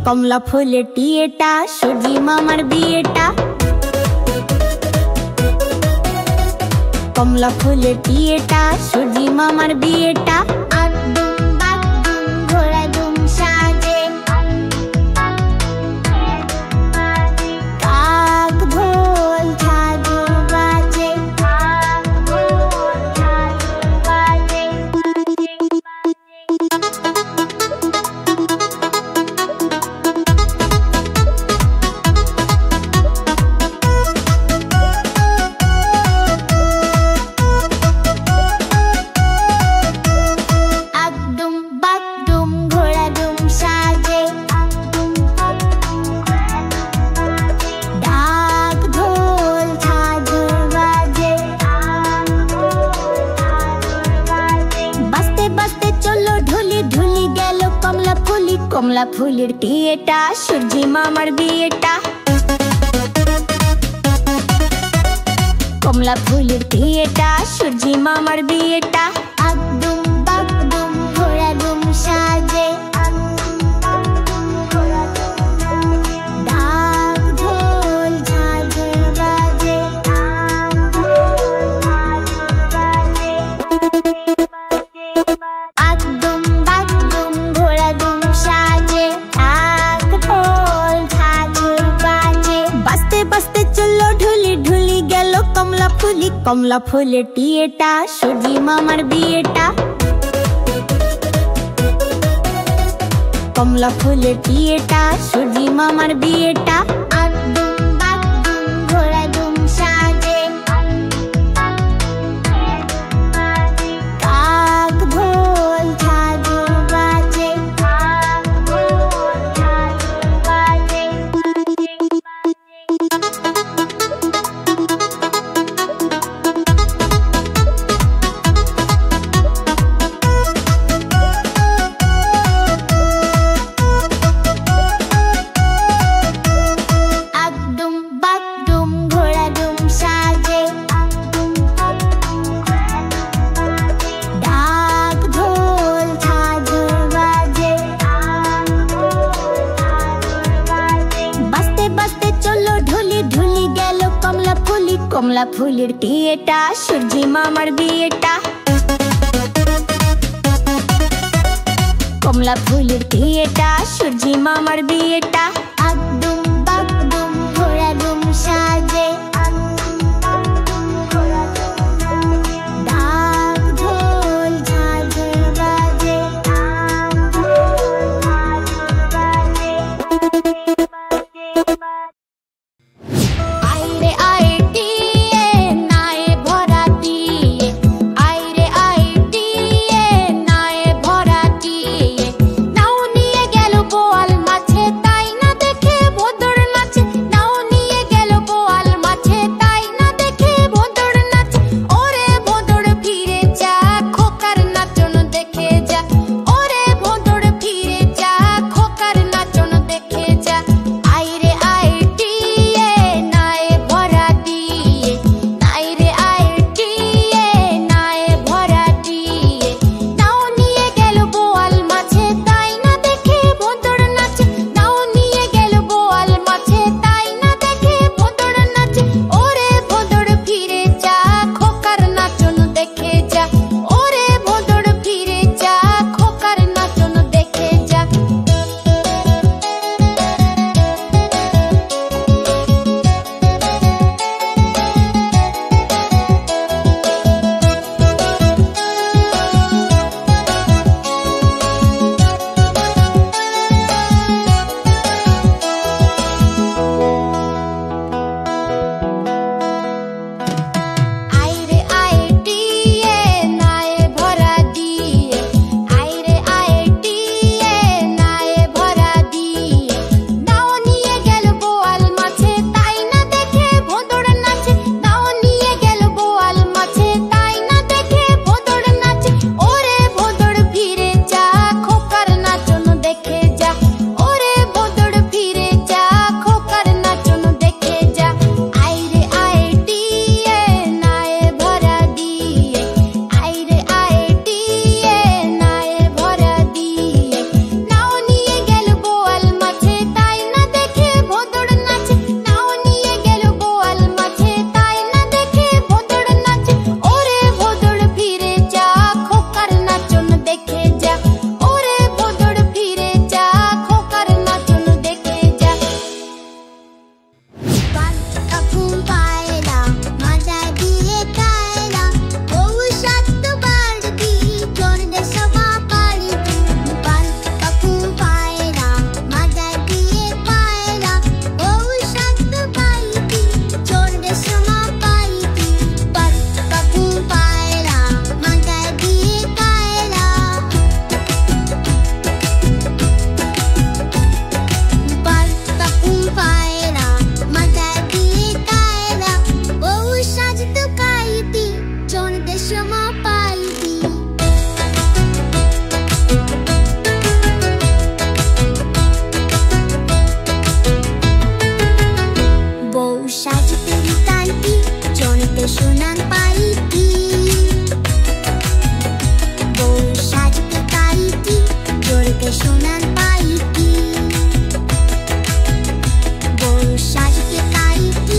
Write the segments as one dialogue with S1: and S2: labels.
S1: কমলা ফুলের টিয়েটা সূর্যি মামার বিয়েটা। কমলা ফুলের টিয়েটা সূর্যি মামার বিয়েটা। কমলা ফুলের টিয়েটা সূর্যি মামার বিয়েটা। কমলা ফুলের টিয়েটা সূর্যি মামার বিয়েটা। আগদুম বাগদুম ঘোড়াদুম সাজে, ঢাক ঢোল ঝাঁঝর বাজে। আগদুম বাগদুম ঘোড়াদুম সাজে, ঢাক ঢোল ঝাঁঝর বাজে। বাজতে বাজতে চললো ঢুলি ঢুলি গেল কমলা ফুলি। কমলা ফুলের টিয়েটা সূর্যি মামার বিয়েটা। কমলা ফুলের টিয়েটা সূর্যি মামার বিয়েটা। আগদুম বাগদুম ঘোড়াদুম সাজে, ঢাক ঢোল ঝাঁঝর বাজে। আগদুম বাগদুম ঘোড়াদুম সাজে, ঢাক ঢোল ঝাঁঝর বাজে। বাজতে বাজতে চললো ঢুলি ঢুলি কমলা ফুলের বিয়েটা সূর্যি মামার বিয়েটা কমলা ফুলের বিয়েটা সূর্যি মামার বিয়েটা আগদুম বাগদুম ঘোড়াদুম সাজে ঢাক ঢোল ঝাঁঝর বাজে আইরে আইটিয়ে নায়ে ভরা দিয়ে আইরে আইটিয়ে নায়ে ভরা দিয়ে নাও নিয়ে গেল বোয়াল মাছে তাই না দেখে ভোদর নাচে নাও নিয়ে গেল বোয়াল মাছে তাই না দেখে ভোদর নাচে ওরে ভোদর ফিরে যা খোকার নাচন দেখে যা ওরে ভোদর ফিরে যা খোকার নাচন দেখে যা আইরে আইটিয়ে নায়ে ভরা দিয়ে আইরে আইটিয়ে নায়ে ভরা দিয়ে নাও নিয়ে গেল বোয়াল মাছে তাই না দেখে ভোদর নাচে নাও নিয়ে গেল বোয়াল মাছে তাই না দেখে ভোদর নাচে ওরে ভোদর ফিরে যা খোকার নাচন দেখে যা ওরে ভোদর ফিরে যা খোকার নাচন দেখে যা আইরে আইটিয়ে নায়ে ভরা দিয়ে আইরে আইটিয়ে নায়ে ভরা দিয়ে নাও নিয়ে গেল বোয়াল মাছে তাই না দেখে ভোদর নাচে নাও নিয়ে গেল বোয়াল মাছে তাই না দেখে ভোদর নাচে ওরে ভোদর ফিরে যা খোকার নাচন দেখে যা ওরে ভোদর ফিরে যা খোকার নাচন দেখে যা আইরে আইটিয়ে নায়ে ভরা দিয়ে আইরে আইটিয়ে নায়ে ভরা দিয়ে নাও নিয়ে গেল বোয়াল মাছে তাই না দেখে ভোদর নাচে নাও নিয়ে গেল বোয়াল মাছে তাই না দেখে ভোদর নাচে ওরে ভোদর ফিরে যা খোকার নাচন দেখে যা ওরে ভোদর ফিরে যা খোকার নাচন দেখে যা পাল্টা ঘুম পায়রা মাজা দিয়ে কায়রা বউ সাত বাড়তি চোর দেশমা পালিতি পাল্টা ঘুম পায়রা মাজা দিয়ে কায়রা বউ সাত বাড়তি চোর দেশমা পালিতি পাল্টা ঘুম পায়রা মাজা দিয়ে কায়রা পাল্টা ঘুম পায়রা মাজা দিয়ে কায়রা বউ সাজত কাইতি চোর দেশমা পাইতি বউ সাজতে কাইতি চোরতে সোনার পাইতি বউ সাজতে কাইতি চোরতে সোনার পাইতি বউ সাজতে কাইতি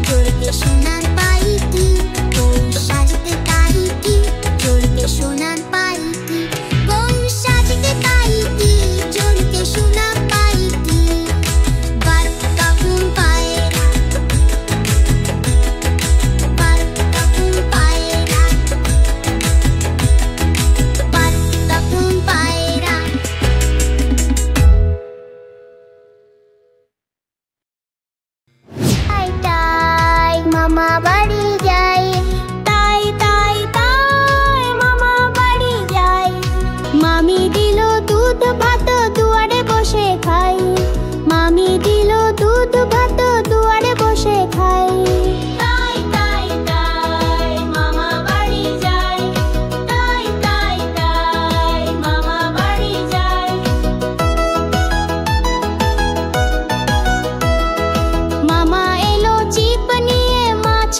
S1: চোরতে সোনার পাইতি বউ সাজতে কাইতি চোরতে সোনার পাইতি বউ সাজতে কাইতি চোরতে সোনার পাইতি বারটা ঘুম পায়রা বারটা ঘুম পায়রা বারটা ঘুম পায়রা তাই তাই মামা বাড়ি যাই তাই তাই তাই মামা বাড়ি যাই মামি দিল দুধ ভাত দুয়ারে বসে খাই মামি দিল দুধ ভাত দুয়ারে বসে খাই তাই তাই তাই মামা বাড়ি যাই তাই তাই তাই মামা বাড়ি যাই মামা এলো চিপ নিয়ে মাছ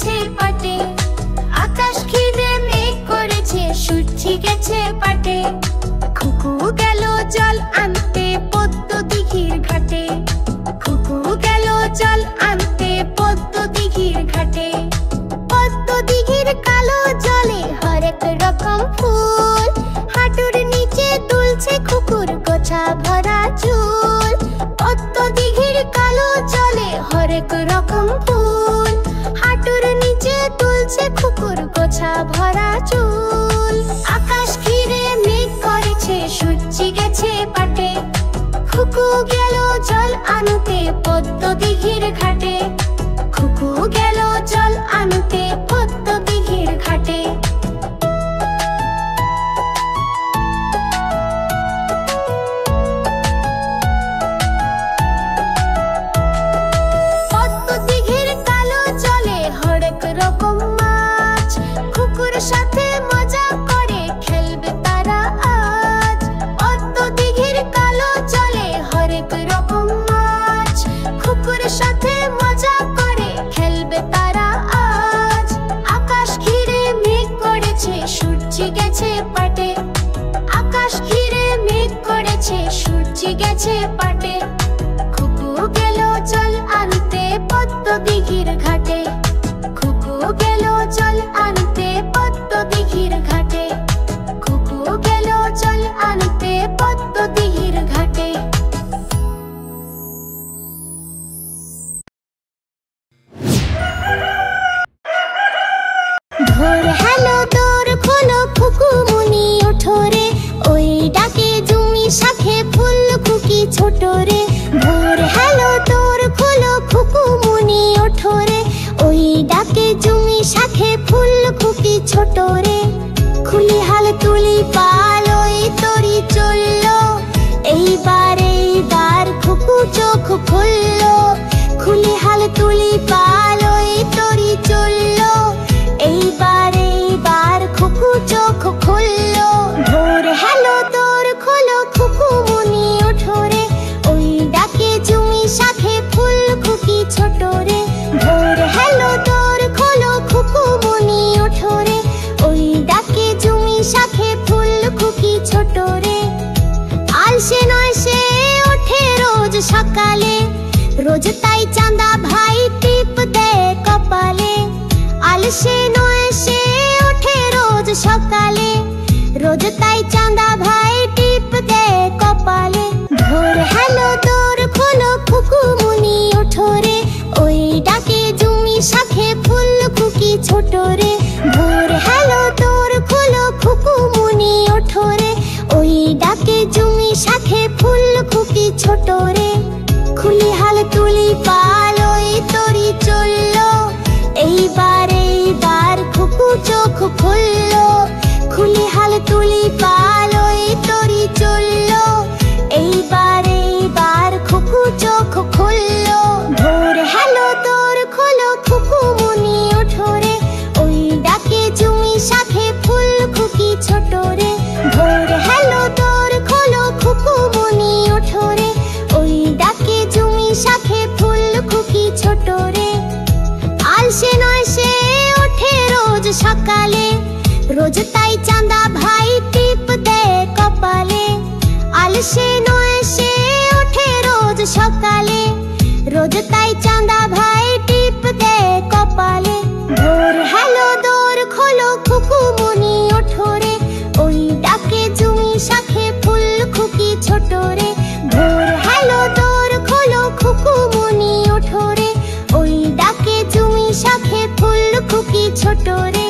S1: গেছে পাটে, আকাশ ঘিরে মেঘ করেছে সূর্যি গেছে পাটে। খুকু গেল জল আনতে পদ্ম দিঘির ঘাটে, খুকু গেল জল আনতে পদ্ম দিঘির ঘাটে। পদ্ম দিঘির কালো জলে হরেক রকম ফুল, হাঁটুর নিচে দুলছে খুকুর গোছা ভরা চুল। পদ্ম দিঘির কালো জলে হরেক রকম ফুল, হাঁটুর নিচে দুলছে খুকুর গোছা ভরা চুল। আকাশ ঘিরে মেঘ করেছে সূর্যি গেছে পাটে, খুকু গেল জল আনতে পদ্ম দিঘির ঘাটে, খুকু গেল জল আনতে পদ্ম দিঘির ঘাটে। পদ্ম দিঘির কালো জলে হরেক রকম মাছ, খুকুর সাথে মজা করে খেলবে তারা আজ। পদ্ম দিঘির কালো জলে হরেক রকম মাছ, খুকুর সাথে মজা করে খেলবে তারা আজ। আকাশ ঘিরে মেঘ করেছে সূর্যি গেছে পাটে, আকাশ ঘিরে মেঘ করেছে সূর্যি গেছে পাটে। খুকু গেল জল আনতে পদ্ম দিঘির ঘাটে, খুকু গেল জল আনতে পদ্ম দিঘির ঘাটে, খুকু গেল জল আনতে পদ্ম দিঘির ঘাটে। ভোর হ্যালো দোর খোলো খুকু মুনি ওঠো রে, ওই ডাকে জুমি শাখে ফুল খুকি ছোট রে। ভোর হ্যালো দোর খোলো খুকু মুনি ওঠো রে, ওই ডাকে জুমি শাখে ফুল খুকি ছোট রে। খুলি হাল তুলি পাল ওই তরি চললো, এইবার খুকু চোখ খুললো। খুলি হাল তুলি পাল ওই তরি চললো, এইবার খুকু চোখ খুললো। ভোর হ্যালো দোর খোলো খুকু মুনি ওঠো রে, ওই ডাকে জুমি শাখে ফুল খুকি ছোট রে। ভোর হ্যালো দোর খোলো খুকু মুনি ওঠো রে, ওই ডাকে জুমি শাখে ফুল খুকি ছোট রে। আলসে নয় সে ওঠে রোজ সকালে, রোজ তাই চাঁদা ভাই টিপ দেয় কপালে। আলসে নয় সে ওঠে রোজ সকালে, রোজ তাই চাঁদা ভাই টিপ দেয় কপালে। ভোর হ্যালো দোর খোলো খুকু মুনি ওঠো রে, ওই ডাকে জুমি শাখে ফুল খুকি ছোট রে। ভোর হ্যালো দোর খোলো খুকু মুনি ওঠো রে, ওই ডাকে জুমি শাখে ফুল খুকি ছোট রে। খুলি হাল তুলি পাল ওই তরি চললো, এইবার খুকু চোখ খুললো। খুলি হাল তুলি পাল ওই তরি চললো, এইবার খুকু চোখ খুললো। ভোর হ্যালো দোর খোলো খুকু মুনি ওঠো রে, ওই ডাকে জুমি শাখে ফুল খুকি ছোট রে। ভোর হ্যালো দোর খোলো খুকু মুনি ওঠো রে, ওই ডাকে জুমি শাখে ফুল খুকি ছোট রে। আলসে নয় সে ওঠে রোজ সকালে, রোজ তাই চাঁদা ভাই টিপ দেয় কপালে। আলসে নয় সে ওঠে রোজ সকালে, রোজ তাই চাঁদা ভাই টিপ দেয় কপালে। ভোর হ্যালো দোর খোলো খুকু মুনি ওঠো রে, ওই ডাকে জুমি শাখে ফুল খুকি ছোট রে। ভোর হ্যালো দোর খোলো খুকু মুনি ওঠো রে, ওই ডাকে জুমি শাখে ফুল খুকি ছোট রে।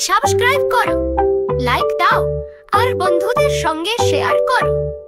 S2: সাবস্ক্রাইব করো, লাইক দাও আর বন্ধুদের সঙ্গে শেয়ার করো।